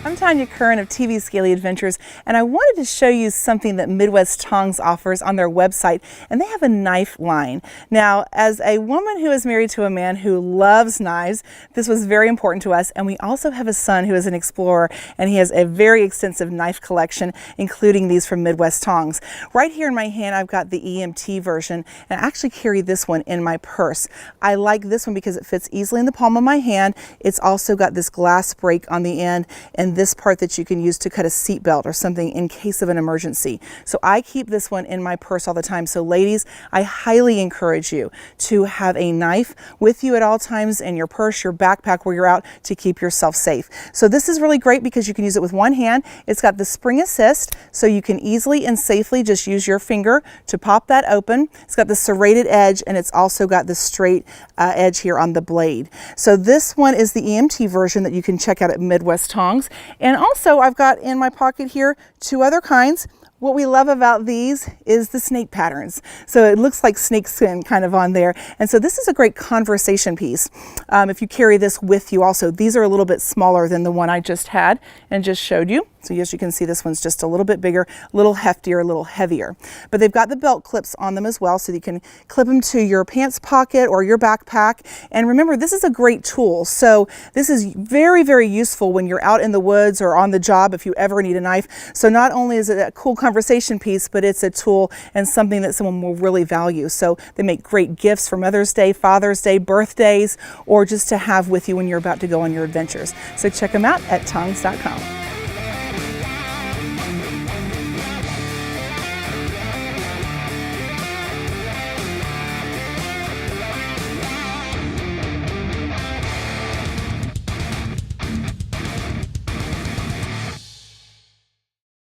I'm Tanya Curren of TV Scaly Adventures, and I wanted to show you something that Midwest Tongs offers on their website, and they have a knife line. Now, as a woman who is married to a man who loves knives, this was very important to us, and we also have a son who is an explorer, and he has a very extensive knife collection, including these from Midwest Tongs. Right here in my hand, I've got the EMT version, and I actually carry this one in my purse. I like this one because it fits easily in the palm of my hand. It's also got this glass break on the end, and this part that you can use to cut a seatbelt or something in case of an emergency. So I keep this one in my purse all the time. So ladies, I highly encourage you to have a knife with you at all times in your purse, your backpack where you're out, to keep yourself safe. So this is really great because you can use it with one hand. It's got the spring assist, so you can easily and safely just use your finger to pop that open. It's got the serrated edge, and it's also got the straight edge here on the blade. So this one is the EMT version that you can check out at Midwest Tongs. And also I've got in my pocket here two other kinds. What we love about these is the snake patterns. So it looks like snakeskin kind of on there. And so this is a great conversation piece. If you carry this with you also, these are a little bit smaller than the one I just had and just showed you. So as you can see, this one's just a little bit bigger, a little heftier, a little heavier. But they've got the belt clips on them as well, so you can clip them to your pants pocket or your backpack. And remember, this is a great tool. So this is very, very useful when you're out in the woods or on the job if you ever need a knife. So not only is it a cool conversation piece, but it's a tool and something that someone will really value. So they make great gifts for Mother's Day, Father's Day, birthdays, or just to have with you when you're about to go on your adventures. So check them out at tongs.com.